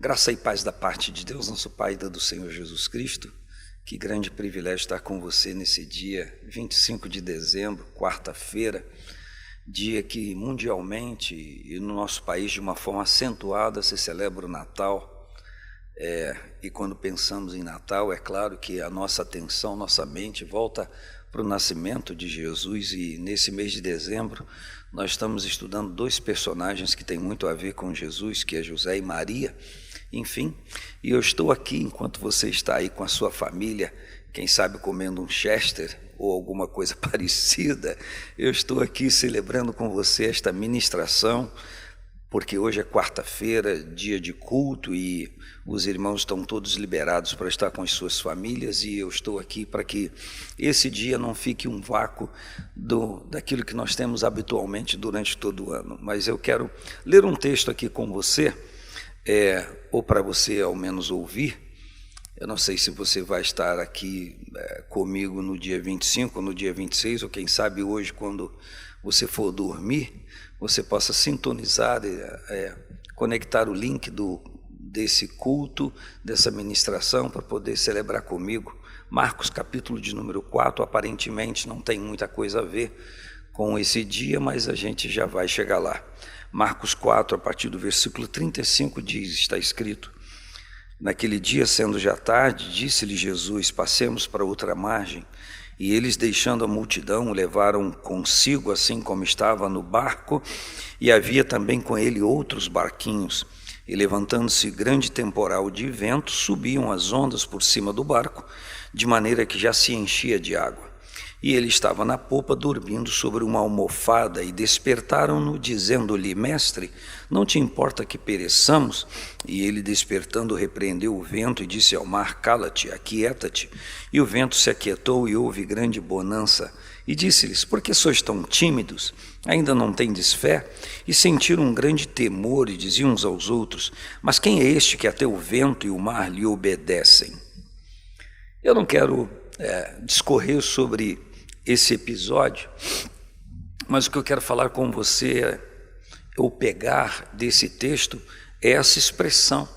Graça e paz da parte de Deus, nosso Pai, e do Senhor Jesus Cristo. Que grande privilégio estar com você nesse dia 25 de dezembro, quarta-feira, dia que mundialmente e no nosso país de uma forma acentuada se celebra o Natal. E quando pensamos em Natal, é claro que a nossa atenção, nossa mente volta para o nascimento de Jesus, e nesse mês de dezembro nós estamos estudando dois personagens que têm muito a ver com Jesus, que é José e Maria. Enfim, e eu estou aqui enquanto você está aí com a sua família, quem sabe comendo um Chester ou alguma coisa parecida. Eu estou aqui celebrando com você esta ministração, porque hoje é quarta-feira, dia de culto, e os irmãos estão todos liberados para estar com as suas famílias, e eu estou aqui para que esse dia não fique um vácuo daquilo que nós temos habitualmente durante todo o ano. Mas eu quero ler um texto aqui com você, ou para você ao menos ouvir. Eu não sei se você vai estar aqui comigo no dia 25 ou no dia 26, ou quem sabe hoje, quando você for dormir, você possa sintonizar, conectar o link desse culto, dessa ministração, para poder celebrar comigo. Marcos capítulo de número 4, aparentemente não tem muita coisa a ver com esse dia, mas a gente já vai chegar lá. Marcos 4, a partir do versículo 35, está escrito: Naquele dia, sendo já tarde, disse-lhe Jesus: Passemos para outra margem. E eles, deixando a multidão, o levaram consigo, assim como estava no barco, e havia também com ele outros barquinhos. E levantando-se grande temporal de vento, subiam as ondas por cima do barco, de maneira que já se enchia de água. E ele estava na popa, dormindo sobre uma almofada, e despertaram-no, dizendo-lhe: Mestre, não te importa que pereçamos? E ele, despertando, repreendeu o vento e disse ao mar: Cala-te, aquieta-te. E o vento se aquietou, e houve grande bonança. E disse-lhes: Por que sois tão tímidos? Ainda não tendes fé? E sentiram um grande temor, e diziam uns aos outros: Mas quem é este que até o vento e o mar lhe obedecem? Eu não quero discorrer sobre esse episódio, mas o que eu quero falar com você, ou pegar desse texto, é essa expressão.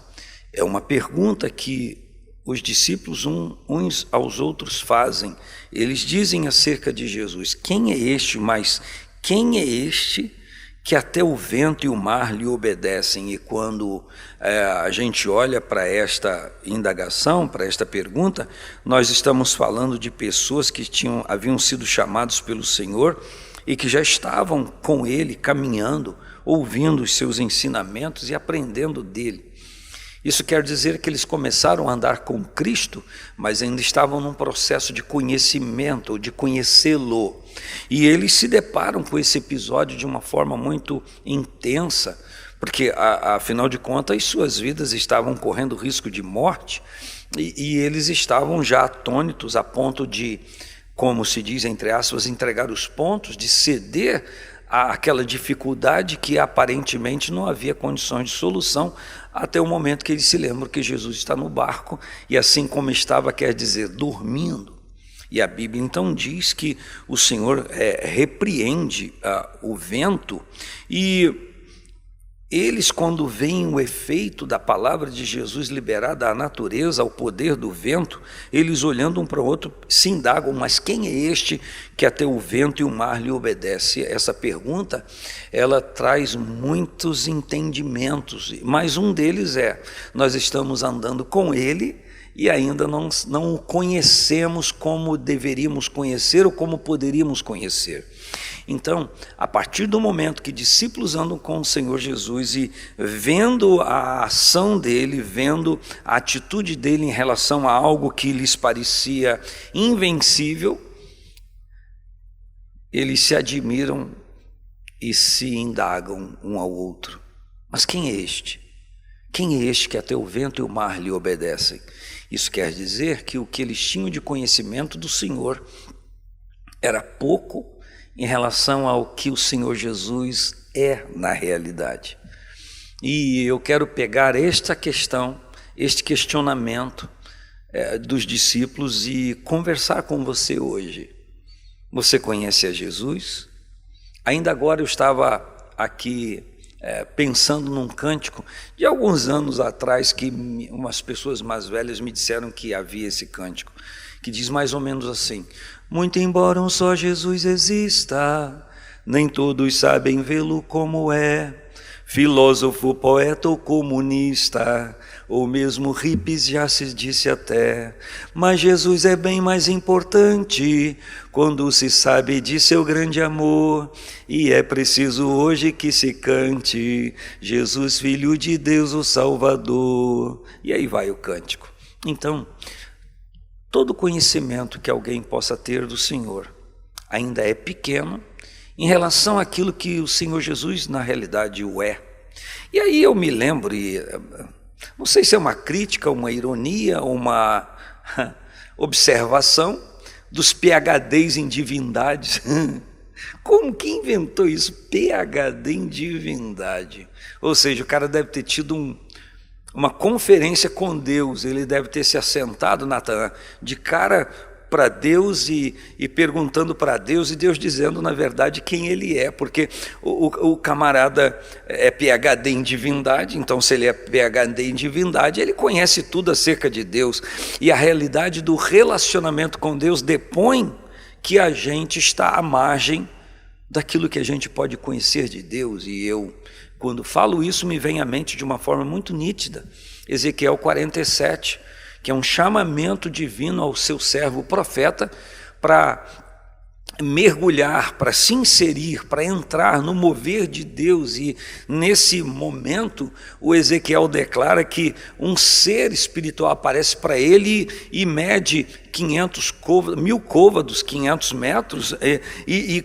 É uma pergunta que os discípulos uns aos outros fazem. Eles dizem acerca de Jesus: quem é este? Mas quem é este que até o vento e o mar lhe obedecem? E quando a gente olha para esta indagação, para esta pergunta, nós estamos falando de pessoas que haviam sido chamados pelo Senhor e que já estavam com Ele, caminhando, ouvindo os seus ensinamentos e aprendendo dele. Isso quer dizer que eles começaram a andar com Cristo, mas ainda estavam num processo de conhecimento, ou de conhecê-lo. E eles se deparam com esse episódio de uma forma muito intensa, porque, afinal de contas, suas vidas estavam correndo risco de morte, e eles estavam já atônitos a ponto de, como se diz, entre aspas, entregar os pontos, de ceder àquela dificuldade que aparentemente não havia condições de solução, até o momento que eles se lembram que Jesus está no barco, e assim como estava, quer dizer, dormindo. E a Bíblia então diz que o Senhor repreende o vento, e eles, quando veem o efeito da palavra de Jesus liberada à natureza, ao poder do vento, eles, olhando um para o outro, se indagam: mas quem é este que até o vento e o mar lhe obedece? Essa pergunta, ela traz muitos entendimentos, mas um deles nós estamos andando com ele e ainda não o conhecemos como deveríamos conhecer ou como poderíamos conhecer. Então, a partir do momento que discípulos andam com o Senhor Jesus e vendo a ação dele, vendo a atitude dele em relação a algo que lhes parecia invencível, eles se admiram e se indagam um ao outro: mas quem é este? Quem é este que até o vento e o mar lhe obedecem? Isso quer dizer que o que eles tinham de conhecimento do Senhor era pouco em relação ao que o Senhor Jesus é na realidade. E eu quero pegar esta questão, este questionamento dos discípulos e conversar com você hoje. Você conhece a Jesus? Ainda agora eu estava aqui pensando num cântico de alguns anos atrás, que umas pessoas mais velhas me disseram que havia esse cântico, que diz mais ou menos assim: muito embora um só Jesus exista, nem todos sabem vê-lo como é. Filósofo, poeta ou comunista, ou mesmo hippies já se disse até, mas Jesus é bem mais importante quando se sabe de seu grande amor, e é preciso hoje que se cante Jesus, Filho de Deus, o Salvador. E aí vai o cântico. Então, todo conhecimento que alguém possa ter do Senhor ainda é pequeno em relação àquilo que o Senhor Jesus na realidade o é. E aí eu me lembro, e não sei se é uma crítica, uma ironia, uma observação dos PhDs em divindades. Como que inventou isso? PhD em divindade. Ou seja, o cara deve ter tido uma conferência com Deus, ele deve ter se assentado, Natan, de cara para Deus e perguntando para Deus, e Deus dizendo na verdade quem ele é, porque o camarada é PhD em divindade, então se ele é PhD em divindade, ele conhece tudo acerca de Deus, e a realidade do relacionamento com Deus depõe que a gente está à margem daquilo que a gente pode conhecer de Deus. E eu, quando falo isso, me vem à mente de uma forma muito nítida Ezequiel 47, que é um chamamento divino ao seu servo profeta para mergulhar, para se inserir, para entrar no mover de Deus. E nesse momento o Ezequiel declara que um ser espiritual aparece para ele e mede 1000 côvados, 500 metros, e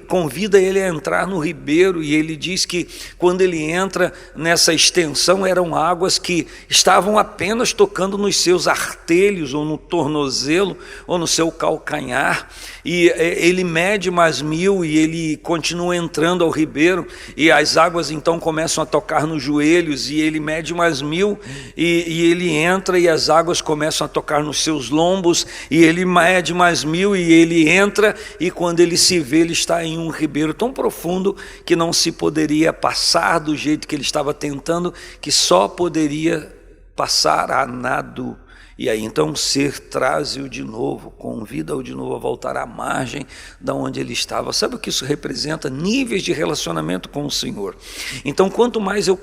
convida ele a entrar no ribeiro. E ele diz que quando ele entra nessa extensão, eram águas que estavam apenas tocando nos seus artelhos, ou no tornozelo, ou no seu calcanhar. E ele mede mais 1000 e ele continua entrando ao ribeiro, e as águas então começam a tocar nos joelhos, e ele mede mais 1000 e ele entra, e as águas começam a tocar nos seus lombos, e ele mede mais 1000 e ele entra, e quando ele se vê, ele está em um ribeiro tão profundo que não se poderia passar do jeito que ele estava tentando, que só poderia passar a nado. E aí então o ser traz-o de novo, convida-o de novo a voltar à margem da onde ele estava. Sabe o que isso representa? Níveis de relacionamento com o Senhor. Então, quanto mais eu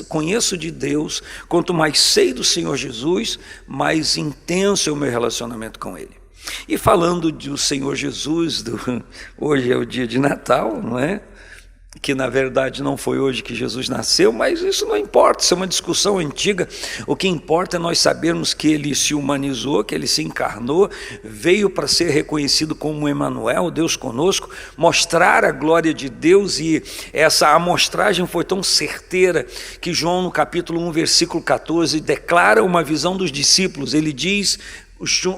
conheço de Deus, quanto mais sei do Senhor Jesus, mais intenso é o meu relacionamento com Ele. E falando do Senhor Jesus, hoje é o dia de Natal, não é? Que na verdade não foi hoje que Jesus nasceu, mas isso não importa, isso é uma discussão antiga. O que importa é nós sabermos que ele se humanizou, que ele se encarnou, veio para ser reconhecido como Emanuel, Deus conosco, mostrar a glória de Deus. E essa amostragem foi tão certeira que João, no capítulo 1, versículo 14, declara uma visão dos discípulos. Ele diz,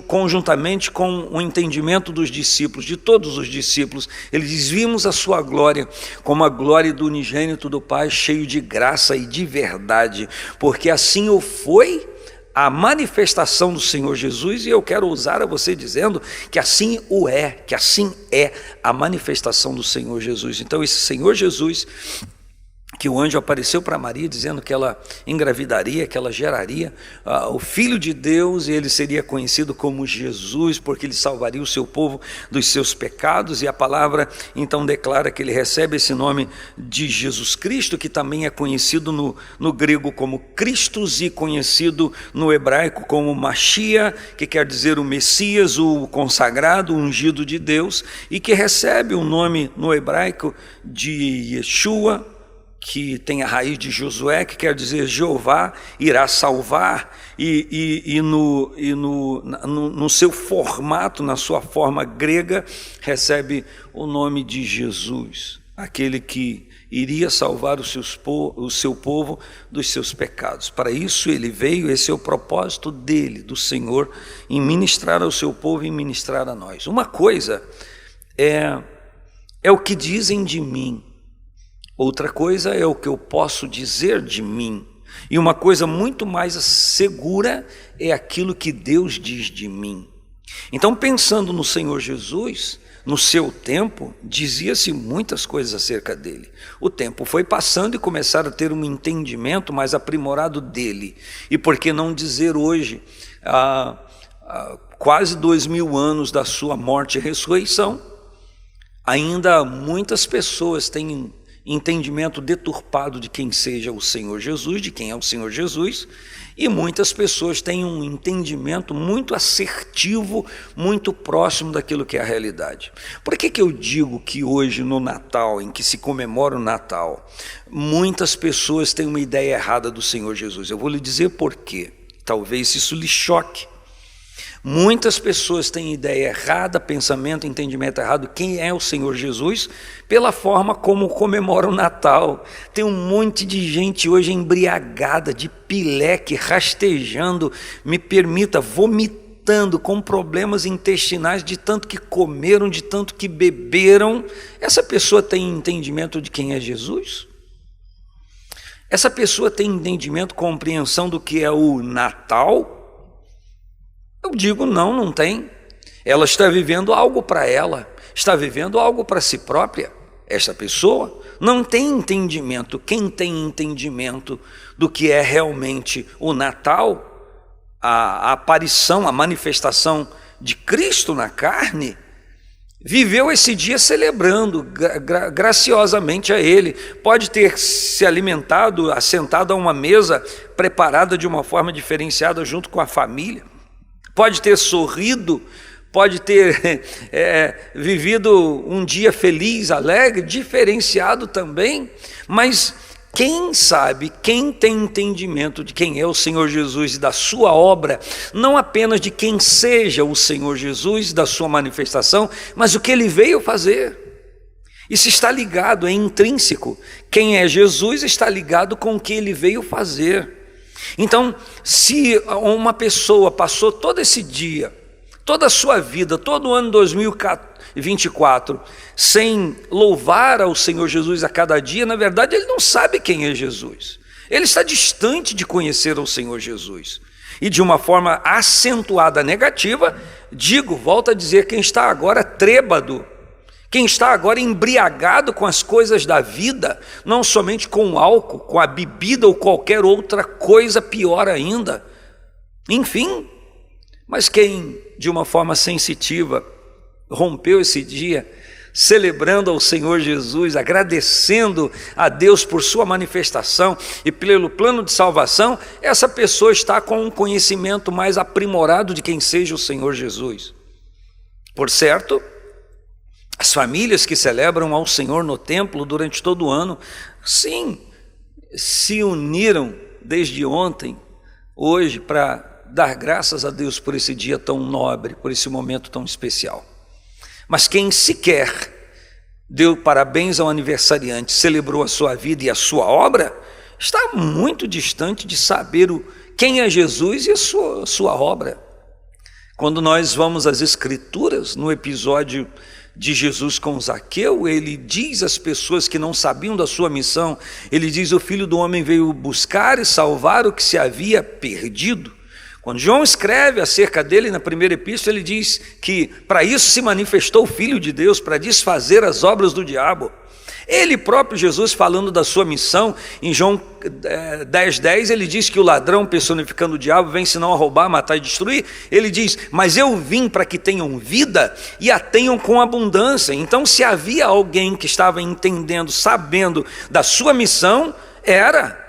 conjuntamente com o entendimento dos discípulos, de todos os discípulos, ele diz: vimos a sua glória como a glória do unigênito do Pai, cheio de graça e de verdade, porque assim o foi a manifestação do Senhor Jesus. E eu quero ousar a você dizendo que assim o é, que assim é a manifestação do Senhor Jesus. Então esse Senhor Jesus, que o anjo apareceu para Maria dizendo que ela engravidaria, que ela geraria o Filho de Deus, e ele seria conhecido como Jesus, porque ele salvaria o seu povo dos seus pecados. E a palavra então declara que ele recebe esse nome de Jesus Cristo, que também é conhecido no grego como Christos, e conhecido no hebraico como Machia, que quer dizer o Messias, o consagrado, o ungido de Deus, e que recebe o nome no hebraico de Yeshua, que tem a raiz de Josué, que quer dizer Jeová irá salvar, e no seu formato, na sua forma grega, recebe o nome de Jesus, aquele que iria salvar o seu povo dos seus pecados. Para isso ele veio, esse é o propósito dele, do Senhor, em ministrar ao seu povo e ministrar a nós. Uma coisa é o que dizem de mim, outra coisa é o que eu posso dizer de mim, e uma coisa muito mais segura é aquilo que Deus diz de mim. Então, pensando no Senhor Jesus, no seu tempo, dizia-se muitas coisas acerca dele. O tempo foi passando e começaram a ter um entendimento mais aprimorado dele. E por que não dizer hoje, quase 2000 anos da sua morte e ressurreição, ainda muitas pessoas têm entendimento deturpado de quem seja o Senhor Jesus, de quem é o Senhor Jesus, e muitas pessoas têm um entendimento muito assertivo, muito próximo daquilo que é a realidade. Por que eu digo que hoje no Natal, em que se comemora o Natal, muitas pessoas têm uma ideia errada do Senhor Jesus? Eu vou lhe dizer por quê. Talvez isso lhe choque. Muitas pessoas têm ideia errada, pensamento, entendimento errado, quem é o Senhor Jesus, pela forma como comemora o Natal. Tem um monte de gente hoje embriagada, de pileque, rastejando, me permita, vomitando, com problemas intestinais, de tanto que comeram, de tanto que beberam. Essa pessoa tem entendimento de quem é Jesus? Essa pessoa tem entendimento, compreensão do que é o Natal? Eu digo não tem. Ela está vivendo algo para ela, está vivendo algo para si própria. Esta pessoa não tem entendimento. Quem tem entendimento do que é realmente o Natal, a aparição, a manifestação de Cristo na carne, viveu esse dia celebrando graciosamente a Ele. Pode ter se alimentado, assentado a uma mesa preparada de uma forma diferenciada junto com a família. Pode ter sorrido, pode ter vivido um dia feliz, alegre, diferenciado também, mas quem sabe, quem tem entendimento de quem é o Senhor Jesus e da sua obra, não apenas de quem seja o Senhor Jesus, da sua manifestação, mas o que Ele veio fazer. Isso está ligado, é intrínseco. Quem é Jesus está ligado com o que Ele veio fazer. Então, se uma pessoa passou todo esse dia, toda a sua vida, todo o ano 2024, sem louvar ao Senhor Jesus a cada dia, na verdade ele não sabe quem é Jesus. Ele está distante de conhecer o Senhor Jesus. E de uma forma acentuada negativa, volto a dizer, quem está agora trêbado, quem está agora embriagado com as coisas da vida, não somente com o álcool, com a bebida ou qualquer outra coisa pior ainda. Enfim, mas quem de uma forma sensitiva rompeu esse dia, celebrando ao Senhor Jesus, agradecendo a Deus por sua manifestação e pelo plano de salvação, essa pessoa está com um conhecimento mais aprimorado de quem seja o Senhor Jesus. Por certo, as famílias que celebram ao Senhor no templo durante todo o ano, sim, se uniram desde ontem, hoje, para dar graças a Deus por esse dia tão nobre, por esse momento tão especial. Mas quem sequer deu parabéns ao aniversariante, celebrou a sua vida e a sua obra, está muito distante de saber quem é Jesus e a sua obra. Quando nós vamos às Escrituras, no episódio de Jesus com Zaqueu, ele diz às pessoas que não sabiam da sua missão, ele diz: o Filho do Homem veio buscar e salvar o que se havia perdido. Quando João escreve acerca dele na primeira epístola, ele diz que para isso se manifestou o Filho de Deus, para desfazer as obras do diabo. Ele próprio, Jesus, falando da sua missão, em João 10:10, ele diz que o ladrão, personificando o diabo, vem senão a roubar, matar e destruir. Ele diz: mas eu vim para que tenham vida e a tenham com abundância. Então, se havia alguém que estava entendendo, sabendo da sua missão, era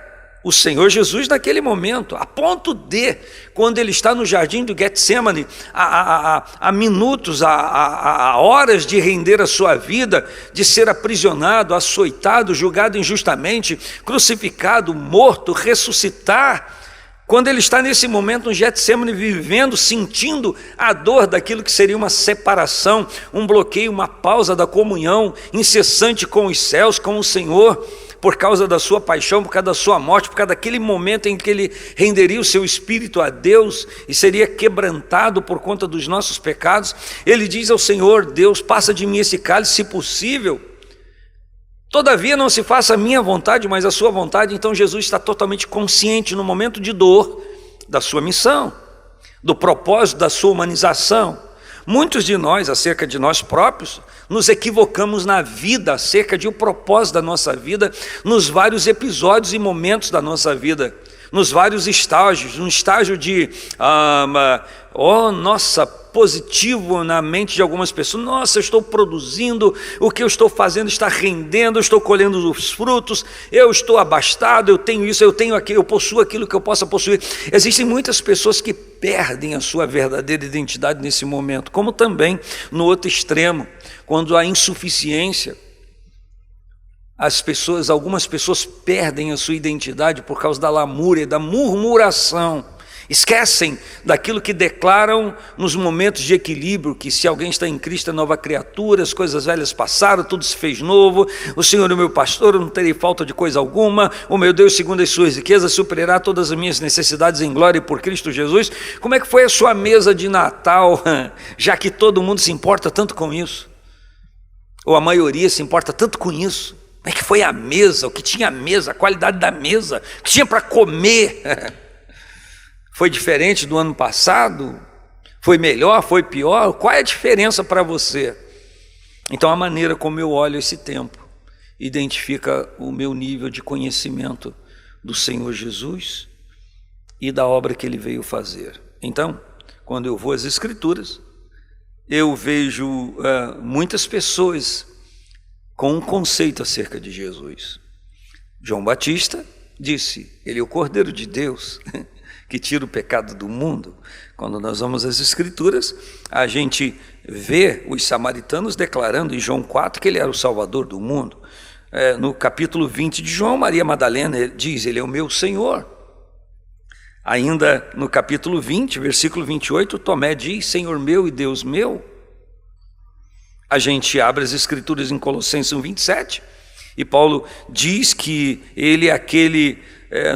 o Senhor Jesus naquele momento, a ponto de, quando ele está no jardim do Getsemane, há minutos, há horas de render a sua vida, de ser aprisionado, açoitado, julgado injustamente, crucificado, morto, ressuscitar, quando ele está nesse momento no Getsemane, vivendo, sentindo a dor daquilo que seria uma separação, um bloqueio, uma pausa da comunhão incessante com os céus, com o Senhor, por causa da sua paixão, por causa da sua morte, por causa daquele momento em que ele renderia o seu espírito a Deus e seria quebrantado por conta dos nossos pecados, ele diz ao Senhor: Deus, passa de mim esse cálice, se possível, todavia não se faça a minha vontade, mas a sua vontade. Então Jesus está totalmente consciente no momento de dor da sua missão, do propósito da sua humanização. Muitos de nós, acerca de nós próprios, nos equivocamos na vida, acerca de o propósito da nossa vida, nos vários episódios e momentos da nossa vida, nos vários estágios, um estágio de, positivo na mente de algumas pessoas. Nossa, eu estou produzindo, o que eu estou fazendo está rendendo, eu estou colhendo os frutos, eu estou abastado, eu tenho isso, eu tenho aquilo, eu possuo aquilo que eu possa possuir. Existem muitas pessoas que perdem a sua verdadeira identidade nesse momento, como também no outro extremo, quando há insuficiência. Algumas pessoas perdem a sua identidade por causa da lamúria, da murmuração. Esquecem daquilo que declaram nos momentos de equilíbrio, que se alguém está em Cristo é nova criatura, as coisas velhas passaram, tudo se fez novo, o Senhor é o meu pastor, eu não terei falta de coisa alguma, o meu Deus segundo as suas riquezas suprirá todas as minhas necessidades em glória por Cristo Jesus. Como é que foi a sua mesa de Natal, já que todo mundo se importa tanto com isso? Ou a maioria se importa tanto com isso? Como é que foi a mesa, o que tinha a mesa, a qualidade da mesa, o que tinha para comer? Foi diferente do ano passado? Foi melhor? Foi pior? Qual é a diferença para você? Então, a maneira como eu olho esse tempo identifica o meu nível de conhecimento do Senhor Jesus e da obra que Ele veio fazer. Então, quando eu vou às Escrituras, eu vejo muitas pessoas com um conceito acerca de Jesus. João Batista disse: Ele é o Cordeiro de Deus que tira o pecado do mundo. Quando nós vamos às Escrituras, a gente vê os samaritanos declarando em João 4 que Ele era o Salvador do mundo. No capítulo 20 de João, Maria Madalena diz: Ele é o meu Senhor. Ainda no capítulo 20, versículo 28, Tomé diz: Senhor meu e Deus meu. A gente abre as Escrituras em Colossenses 1:27, e Paulo diz que Ele é aquele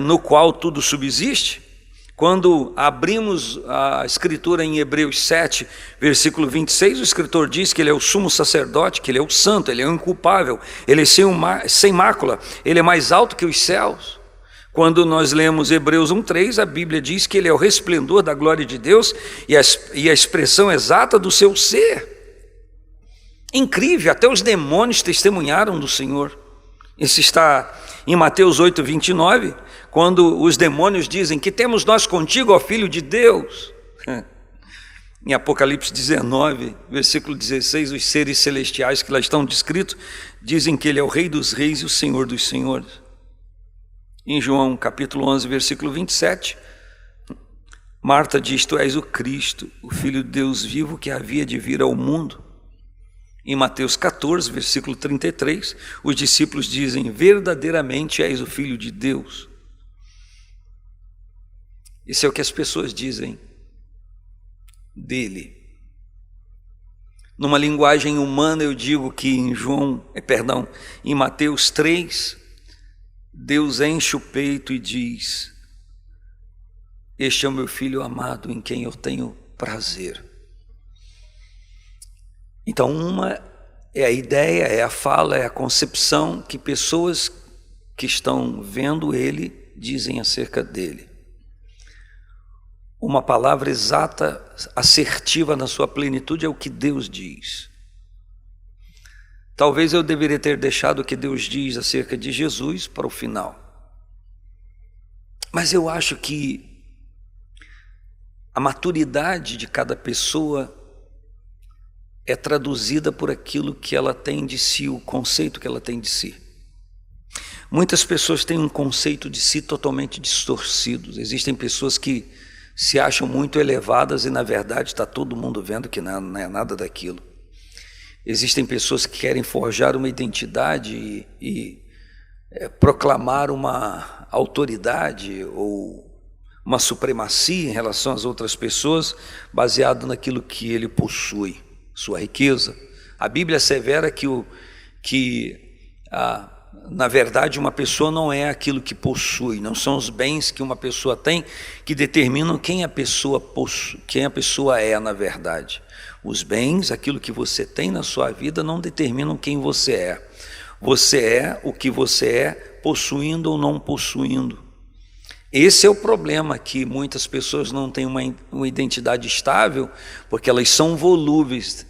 no qual tudo subsiste. Quando abrimos a Escritura em Hebreus 7, versículo 26, o escritor diz que Ele é o sumo sacerdote, que Ele é o santo, Ele é o inculpável, Ele é sem mácula, Ele é mais alto que os céus. Quando nós lemos Hebreus 1:3, a Bíblia diz que Ele é o resplendor da glória de Deus e a expressão exata do seu ser. Incrível, até os demônios testemunharam do Senhor. Isso está em Mateus 8:29, quando os demônios dizem: que temos nós contigo, ó Filho de Deus? Em Apocalipse 19, versículo 16, os seres celestiais que lá estão descritos dizem que Ele é o Rei dos reis e o Senhor dos senhores. Em João capítulo 11, versículo 27, Marta diz: Tu és o Cristo, o Filho de Deus vivo que havia de vir ao mundo. Em Mateus 14, versículo 33, os discípulos dizem: verdadeiramente és o Filho de Deus. Isso é o que as pessoas dizem dele. Numa linguagem humana, eu digo que em Mateus 3, Deus enche o peito e diz: este é o meu Filho amado em quem eu tenho prazer. Então, uma é a ideia, é a fala, é a concepção que pessoas que estão vendo Ele dizem acerca dele. Uma palavra exata, assertiva na sua plenitude é o que Deus diz. Talvez eu deveria ter deixado o que Deus diz acerca de Jesus para o final. Mas eu acho que a maturidade de cada pessoa é traduzida por aquilo que ela tem de si, o conceito que ela tem de si. Muitas pessoas têm um conceito de si totalmente distorcido. Existem pessoas que se acham muito elevadas e na verdade está todo mundo vendo que não é nada daquilo. Existem pessoas que querem forjar uma identidade e proclamar uma autoridade ou uma supremacia em relação às outras pessoas, baseado naquilo que ele possui, sua riqueza. A Bíblia assevera na verdade, uma pessoa não é aquilo que possui, não são os bens que uma pessoa tem que determinam quem a pessoa é, na verdade. Os bens, aquilo que você tem na sua vida, não determinam quem você é. Você é o que você é, possuindo ou não possuindo. Esse é o problema, que muitas pessoas não têm uma identidade estável, porque elas são volúveis.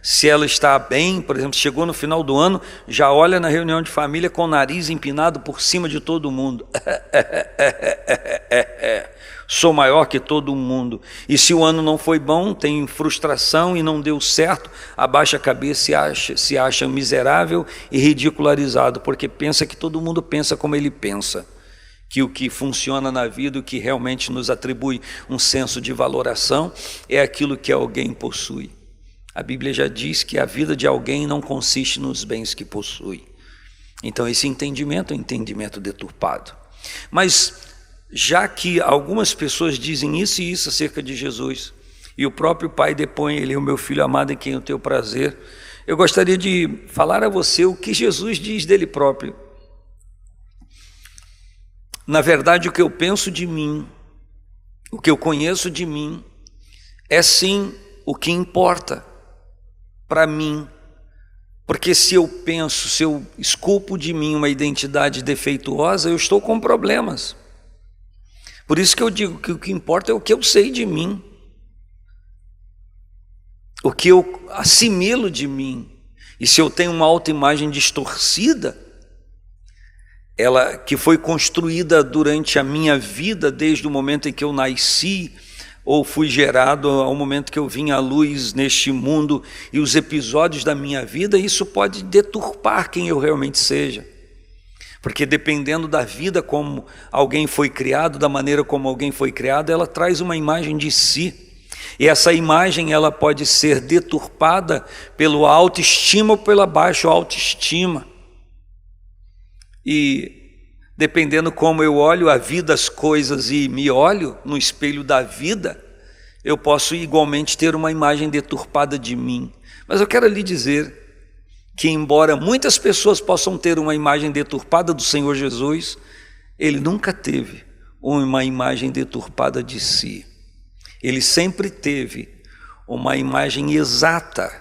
Se ela está bem, por exemplo, chegou no final do ano, já olha na reunião de família com o nariz empinado por cima de todo mundo. Sou maior que todo mundo. E se o ano não foi bom, tem frustração e não deu certo, abaixa a cabeça e se acha miserável e ridicularizado, porque pensa que todo mundo pensa como ele pensa. Que o que funciona na vida, o que realmente nos atribui um senso de valoração, é aquilo que alguém possui. A Bíblia já diz que a vida de alguém não consiste nos bens que possui. Então esse entendimento é um entendimento deturpado. Mas já que algumas pessoas dizem isso e isso acerca de Jesus, e o próprio Pai depõe, ele é o meu filho amado em quem eu tenho prazer, eu gostaria de falar a você o que Jesus diz dele próprio. Na verdade, o que eu penso de mim, o que eu conheço de mim, é sim o que importa para mim. Porque se eu penso, se eu esculpo de mim uma identidade defeituosa, eu estou com problemas. Por isso que eu digo que o que importa é o que eu sei de mim, o que eu assimilo de mim. E se eu tenho uma autoimagem distorcida, ela que foi construída durante a minha vida, desde o momento em que eu nasci, ou fui gerado ao momento que eu vim à luz neste mundo, e os episódios da minha vida, isso pode deturpar quem eu realmente seja. Porque dependendo da vida como alguém foi criado, da maneira como alguém foi criado, ela traz uma imagem de si. E essa imagem ela pode ser deturpada pela autoestima ou pela baixa autoestima. E dependendo como eu olho a vida, as coisas e me olho no espelho da vida, eu posso igualmente ter uma imagem deturpada de mim. Mas eu quero lhe dizer que embora muitas pessoas possam ter uma imagem deturpada do Senhor Jesus, ele nunca teve uma imagem deturpada de si. Ele sempre teve uma imagem exata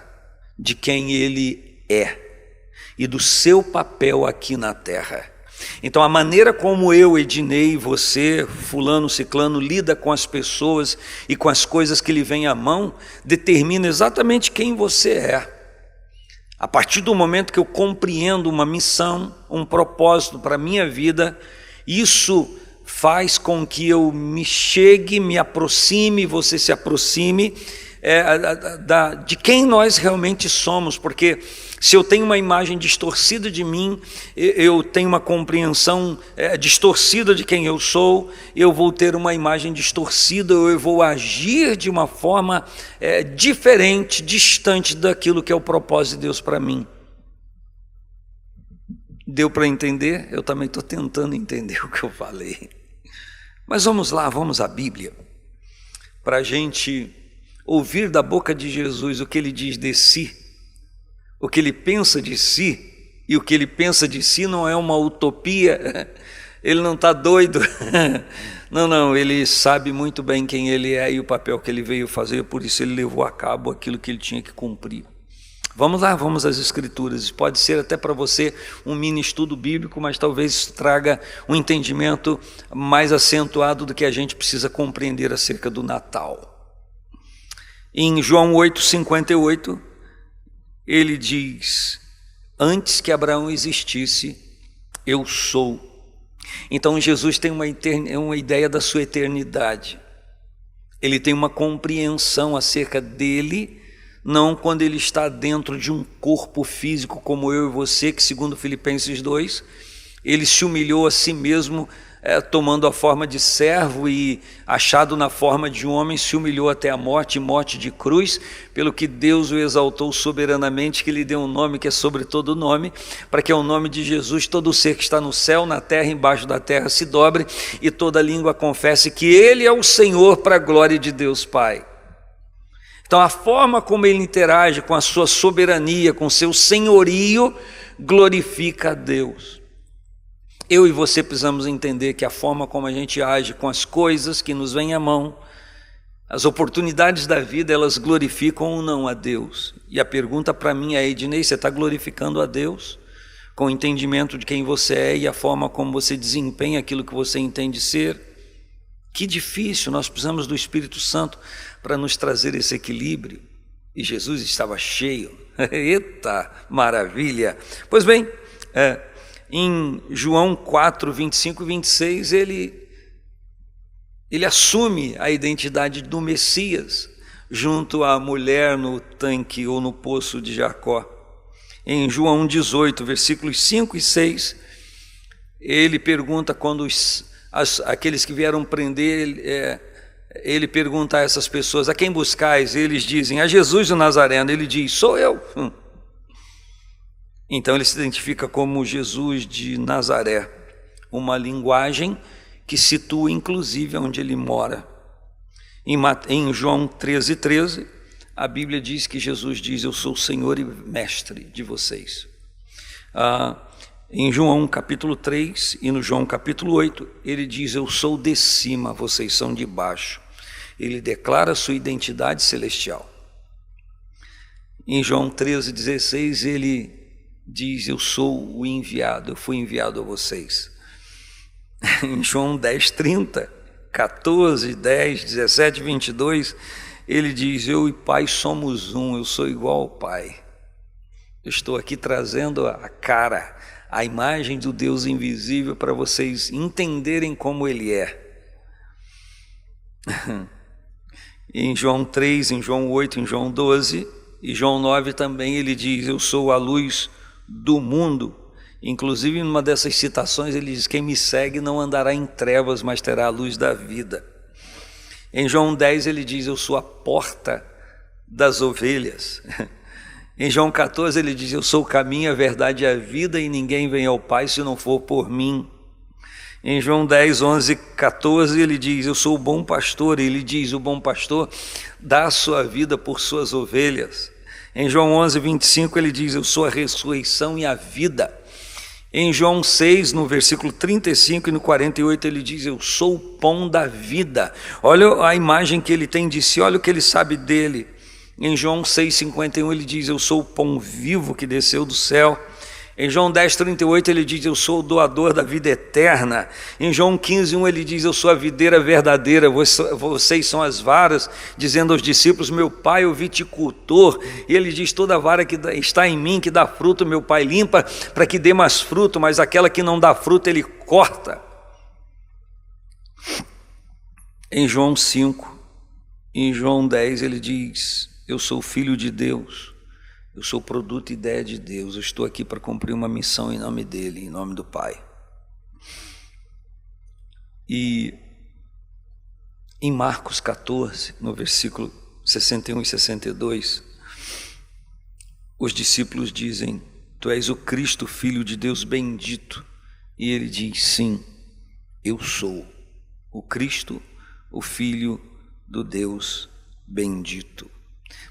de quem ele é e do seu papel aqui na terra. Então a maneira como eu, Ednei, você, fulano, ciclano, lida com as pessoas e com as coisas que lhe vêm à mão, determina exatamente quem você é. A partir do momento que eu compreendo uma missão, um propósito para a minha vida, isso faz com que eu me chegue, me aproxime, você se aproxime de quem nós realmente somos, porque se eu tenho uma imagem distorcida de mim, eu tenho uma compreensão distorcida de quem eu sou, eu vou ter uma imagem distorcida, eu vou agir de uma forma diferente, distante daquilo que é o propósito de Deus para mim. Deu para entender? Eu também estou tentando entender o que eu falei. Mas vamos lá, vamos à Bíblia, para a gente ouvir da boca de Jesus o que ele diz de si, o que ele pensa de si, e o que ele pensa de si não é uma utopia, ele não está doido, não, ele sabe muito bem quem ele é e o papel que ele veio fazer, por isso ele levou a cabo aquilo que ele tinha que cumprir. Vamos lá, vamos às Escrituras. Pode ser até para você um mini estudo bíblico, mas talvez traga um entendimento mais acentuado do que a gente precisa compreender acerca do Natal. Em João 8,58, ele diz: antes que Abraão existisse, eu sou. Então Jesus tem uma ideia da sua eternidade. Ele tem uma compreensão acerca dele, não quando ele está dentro de um corpo físico como eu e você, que segundo Filipenses 2, ele se humilhou a si mesmo, tomando a forma de servo e achado na forma de um homem, se humilhou até a morte, morte de cruz, pelo que Deus o exaltou soberanamente, que lhe deu um nome que é sobre todo nome, para que ao nome de Jesus todo ser que está no céu, na terra, embaixo da terra se dobre e toda língua confesse que ele é o Senhor, para a glória de Deus Pai. Então a forma como ele interage com a sua soberania, com o seu senhorio, glorifica a Deus. Eu e você precisamos entender que a forma como a gente age com as coisas que nos vêm à mão, as oportunidades da vida, elas glorificam ou não a Deus. E a pergunta para mim é: Ednei, você está glorificando a Deus com o entendimento de quem você é e a forma como você desempenha aquilo que você entende ser? Que difícil, nós precisamos do Espírito Santo para nos trazer esse equilíbrio. E Jesus estava cheio. Eita, maravilha! Pois bem, em João 4, 25 e 26, ele assume a identidade do Messias junto à mulher no tanque ou no poço de Jacó. Em João 18, versículos 5 e 6, ele pergunta quando aqueles que vieram prender, ele pergunta a essas pessoas: a quem buscais? Eles dizem: a Jesus o Nazareno. Ele diz: sou eu. Então ele se identifica como Jesus de Nazaré, uma linguagem que situa inclusive onde ele mora. Em João 13, a Bíblia diz que Jesus diz: eu sou o Senhor e mestre de vocês. Em João capítulo 3 e no João capítulo 8, ele diz: eu sou de cima, vocês são de baixo. Ele declara sua identidade celestial. Em João 13:16, ele diz: eu sou o enviado, eu fui enviado a vocês. Em João 10:30, 14, 10, 17, 22, ele diz: eu e Pai somos um, eu sou igual ao Pai. Eu estou aqui trazendo a cara, a imagem do Deus invisível para vocês entenderem como Ele é. Em João 3, em João 8, em João 12 e João 9 também ele diz: eu sou a luz do mundo. Inclusive, numa dessas citações, ele diz: quem me segue não andará em trevas, mas terá a luz da vida. Em João 10 ele diz: eu sou a porta das ovelhas. Em João 14 ele diz: eu sou o caminho, a verdade e a vida, e ninguém vem ao Pai se não for por mim. Em João 10, 11, 14 ele diz: eu sou o bom pastor. Ele diz: o bom pastor dá a sua vida por suas ovelhas. Em João 11, 25 ele diz: eu sou a ressurreição e a vida. Em João 6, no versículo 35 e no 48 ele diz: eu sou o pão da vida. Olha a imagem que ele tem de si, olha o que ele sabe dele. Em João 6,51 ele diz: eu sou o pão vivo que desceu do céu. Em João 10,38 ele diz: eu sou o doador da vida eterna. Em João 15,1 ele diz: eu sou a videira verdadeira, vocês são as varas, dizendo aos discípulos: meu pai é o viticultor. E ele diz: toda vara que está em mim, que dá fruto, meu pai limpa, para que dê mais fruto, mas aquela que não dá fruto ele corta. Em João 5, em João 10 ele diz: eu sou filho de Deus, eu sou produto e ideia de Deus, eu estou aqui para cumprir uma missão em nome dele, em nome do Pai. E em Marcos 14, no versículo 61 e 62, os discípulos dizem: tu és o Cristo, Filho de Deus bendito. E ele diz: sim, eu sou o Cristo, o Filho do Deus bendito.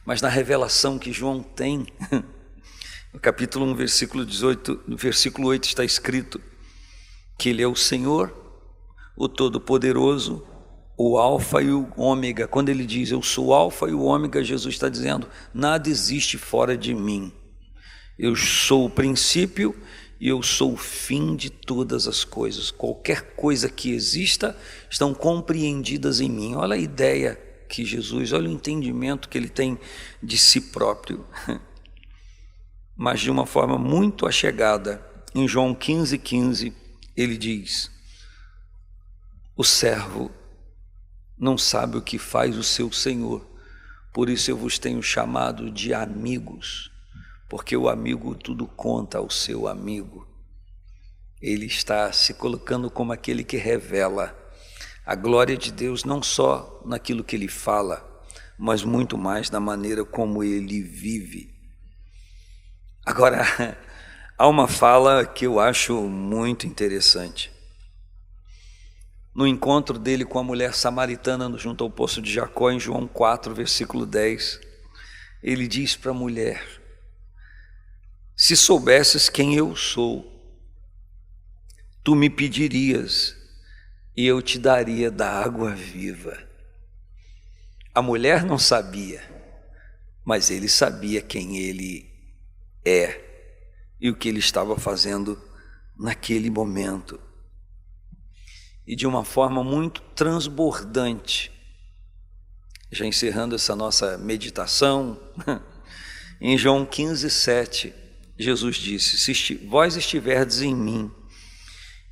Mas na revelação que João tem, no capítulo 1, versículo 18, no versículo 8 está escrito que ele é o Senhor, o Todo-Poderoso, o Alfa e o Ômega. Quando ele diz: eu sou o Alfa e o Ômega, Jesus está dizendo: nada existe fora de mim. Eu sou o princípio e eu sou o fim de todas as coisas. Qualquer coisa que exista estão compreendidas em mim. Olha a ideia que Jesus, olha o entendimento que ele tem de si próprio, mas de uma forma muito achegada. Em João 15:15 ele diz: o servo não sabe o que faz o seu senhor, por isso eu vos tenho chamado de amigos, porque o amigo tudo conta ao seu amigo. Ele está se colocando como aquele que revela a glória de Deus, não só naquilo que ele fala, mas muito mais na maneira como ele vive. Agora, há uma fala que eu acho muito interessante. No encontro dele com a mulher samaritana junto ao poço de Jacó, em João 4, versículo 10, ele diz para a mulher: se soubesses quem eu sou, tu me pedirias e eu te daria da água viva. A mulher não sabia, mas ele sabia quem ele é e o que ele estava fazendo naquele momento. e de uma forma muito transbordante. Já encerrando essa nossa meditação, em João 15:7, Jesus disse: se vós estiverdes em mim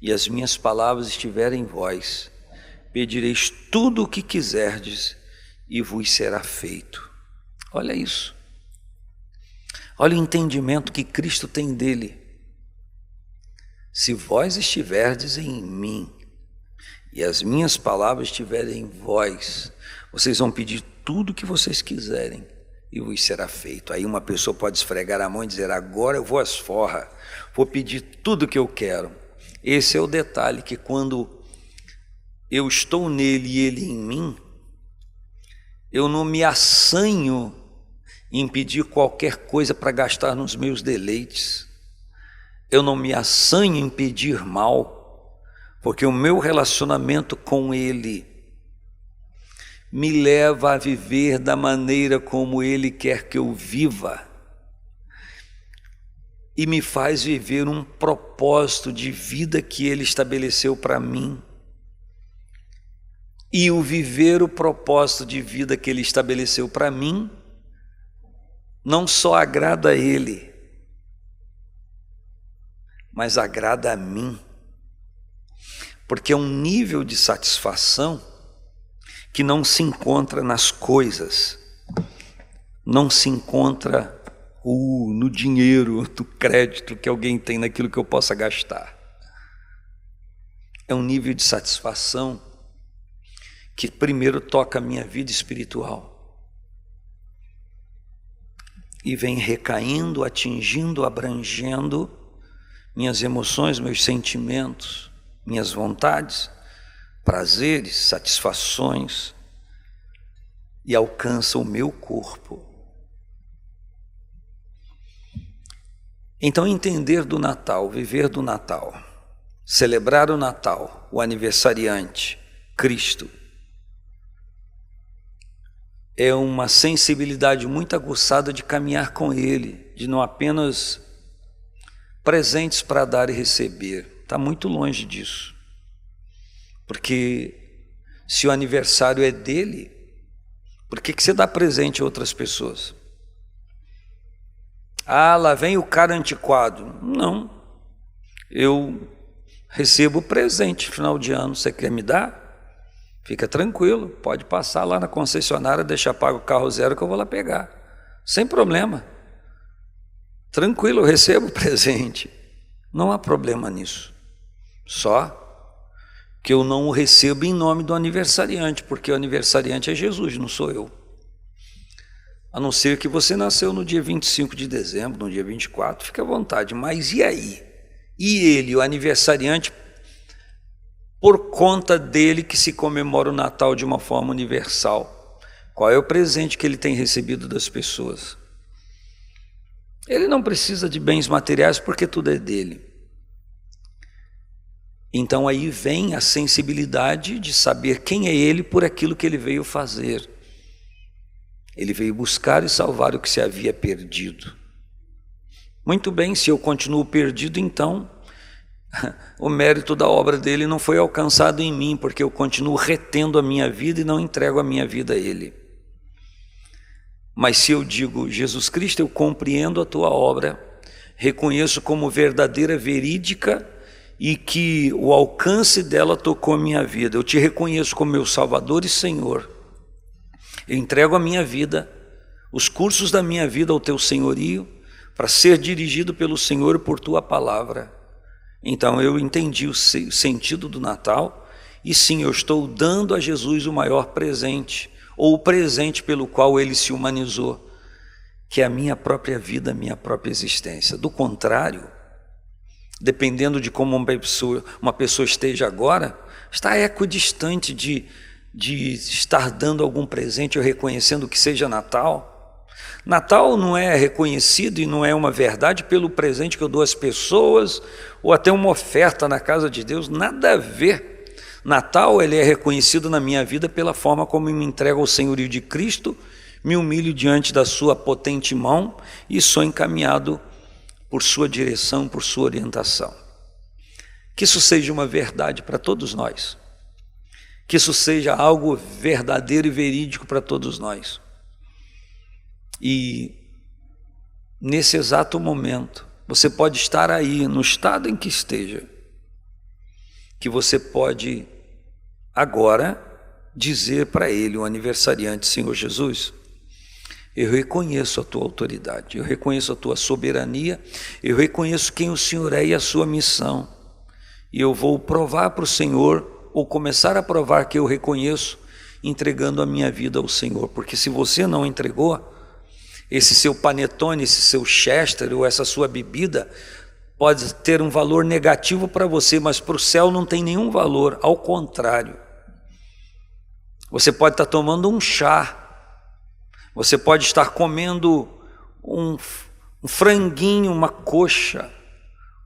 e as minhas palavras estiverem em vós, pedireis tudo o que quiserdes e vos será feito. Olha isso. Olha o entendimento que Cristo tem dele. Se vós estiverdes em mim e as minhas palavras estiverem em vós, vocês vão pedir tudo o que vocês quiserem e vos será feito. Aí uma pessoa pode esfregar a mão e dizer: agora eu vou às forras, vou pedir tudo o que eu quero. Esse é o detalhe, que quando eu estou nele e ele em mim, eu não me assanho em pedir qualquer coisa para gastar nos meus deleites. Eu não me assanho em pedir mal, porque o meu relacionamento com ele me leva a viver da maneira como ele quer que eu viva e me faz viver um propósito de vida que ele estabeleceu para mim. E o viver o propósito de vida que ele estabeleceu para mim não só agrada a ele, mas agrada a mim, porque é um nível de satisfação que não se encontra nas coisas, não se encontra no dinheiro, no crédito que alguém tem, naquilo que eu possa gastar. É um nível de satisfação que primeiro toca a minha vida espiritual e vem recaindo, atingindo, abrangendo minhas emoções, meus sentimentos, minhas vontades, prazeres, satisfações, e alcança o meu corpo. Então, entender do Natal, viver do Natal, celebrar o Natal, o aniversariante, Cristo, é uma sensibilidade muito aguçada de caminhar com Ele, de não apenas presentes para dar e receber. Está muito longe disso. Porque se o aniversário é dele, por que você dá presente a outras pessoas? Ah, lá vem o cara antiquado. Não, eu recebo presente final de ano. Você quer me dar? Fica tranquilo, pode passar lá na concessionária, deixar pago o carro zero que eu vou lá pegar, sem problema. Tranquilo, eu recebo presente, não há problema nisso. Só que eu não o recebo em nome do aniversariante, porque o aniversariante é Jesus, não sou eu. A não ser que você nasceu no dia 25 de dezembro, no dia 24, fique à vontade. Mas e aí? E ele, o aniversariante, por conta dele que se comemora o Natal de uma forma universal? Qual é o presente que ele tem recebido das pessoas? Ele não precisa de bens materiais porque tudo é dele. Então aí vem a sensibilidade de saber quem é ele por aquilo que ele veio fazer. Ele veio buscar e salvar o que se havia perdido. Muito bem, se eu continuo perdido, então o mérito da obra dele não foi alcançado em mim, porque eu continuo retendo a minha vida e não entrego a minha vida a ele. Mas se eu digo: Jesus Cristo, eu compreendo a tua obra, reconheço como verdadeira, verídica, e que o alcance dela tocou a minha vida, eu te reconheço como meu Salvador e Senhor, eu entrego a minha vida, os cursos da minha vida ao teu senhorio, para ser dirigido pelo Senhor por tua palavra. Então eu entendi o sentido do Natal, e sim, eu estou dando a Jesus o maior presente, ou o presente pelo qual ele se humanizou, que é a minha própria vida, a minha própria existência. Do contrário, dependendo de como uma pessoa esteja agora, está equidistante de estar dando algum presente ou reconhecendo que seja Natal. Natal não é reconhecido e não é uma verdade pelo presente que eu dou às pessoas ou até uma oferta na casa de Deus, nada a ver. Natal, ele é reconhecido na minha vida pela forma como eu me entrego ao senhorio de Cristo, me humilho diante da sua potente mão e sou encaminhado por sua direção, por sua orientação. Que isso seja uma verdade para todos nós. Que isso seja algo verdadeiro e verídico para todos nós. E nesse exato momento, você pode estar aí, no estado em que esteja, que você pode agora dizer para ele, o aniversariante: Senhor Jesus, eu reconheço a tua autoridade, eu reconheço a tua soberania, eu reconheço quem o Senhor é e a sua missão, e eu vou provar para o Senhor, ou começar a provar que eu reconheço, entregando a minha vida ao Senhor, porque se você não entregou, esse seu panetone, esse seu chester ou essa sua bebida pode ter um valor negativo para você, mas para o céu não tem nenhum valor, ao contrário. Você pode estar tomando um chá, você pode estar comendo um franguinho, uma coxa,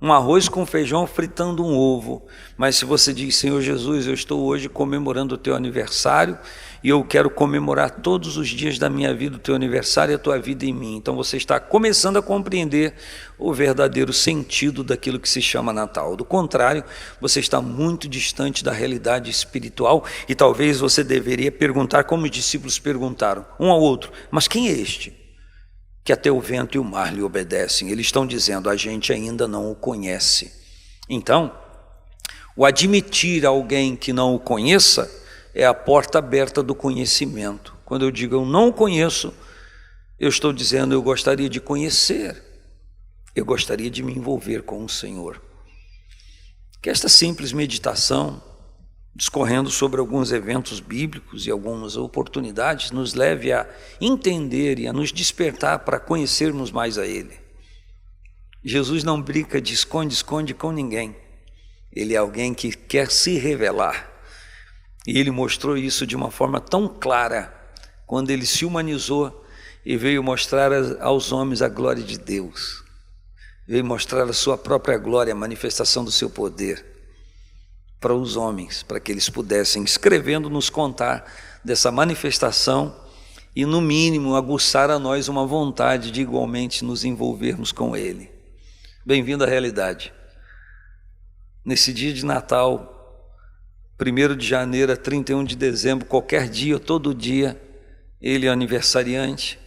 um arroz com feijão, fritando um ovo, mas se você diz: Senhor Jesus, eu estou hoje comemorando o teu aniversário e eu quero comemorar todos os dias da minha vida o teu aniversário e a tua vida em mim, então você está começando a compreender o verdadeiro sentido daquilo que se chama Natal. Do contrário, você está muito distante da realidade espiritual e talvez você deveria perguntar, como os discípulos perguntaram um ao outro: mas quem é este que até o vento e o mar lhe obedecem? Eles estão dizendo: a gente ainda não o conhece. Então, o admitir alguém que não o conheça é a porta aberta do conhecimento. Quando eu digo eu não o conheço, eu estou dizendo: eu gostaria de conhecer, eu gostaria de me envolver com o Senhor. Que esta simples meditação, discorrendo sobre alguns eventos bíblicos e algumas oportunidades, nos leve a entender e a nos despertar para conhecermos mais a Ele. Jesus não brinca de esconde-esconde com ninguém. Ele é alguém que quer se revelar. E Ele mostrou isso de uma forma tão clara, quando Ele se humanizou e veio mostrar aos homens a glória de Deus. Veio mostrar a sua própria glória, a manifestação do seu poder para os homens, para que eles pudessem, escrevendo, nos contar dessa manifestação e, no mínimo, aguçar a nós uma vontade de igualmente nos envolvermos com Ele. Bem-vindo à realidade. Nesse dia de Natal, 1º de janeiro a 31 de dezembro, qualquer dia, todo dia, Ele é aniversariante,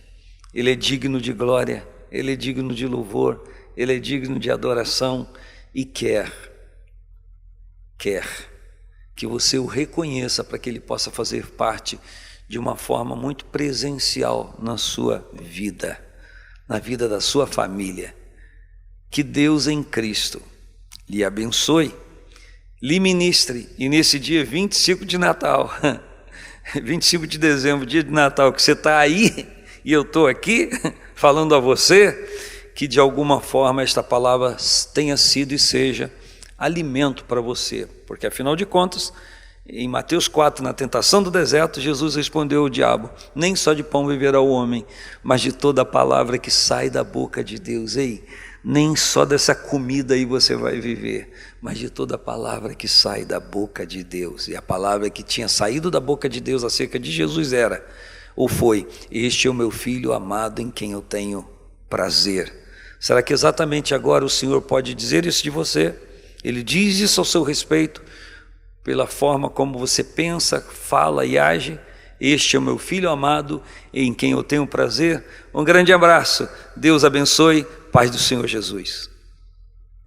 Ele é digno de glória, Ele é digno de louvor, Ele é digno de adoração e quer que você o reconheça para que Ele possa fazer parte de uma forma muito presencial na sua vida, na vida da sua família. Que Deus em Cristo lhe abençoe, lhe ministre, e nesse dia 25 de Natal, 25 de dezembro, dia de Natal, que você está aí e eu estou aqui falando a você, que de alguma forma esta palavra tenha sido e seja alimento para você, porque afinal de contas, em Mateus 4, na tentação do deserto, Jesus respondeu ao diabo: nem só de pão viverá o homem, mas de toda a palavra que sai da boca de Deus. Ei, nem só dessa comida aí você vai viver, mas de toda a palavra que sai da boca de Deus. E a palavra que tinha saído da boca de Deus acerca de Jesus era, ou foi: este é o meu filho amado em quem eu tenho prazer. Será que exatamente agora o Senhor pode dizer isso de você? Ele diz isso ao seu respeito, pela forma como você pensa, fala e age. Este é o meu filho amado em quem eu tenho prazer. Um grande abraço, Deus abençoe, paz do Senhor Jesus.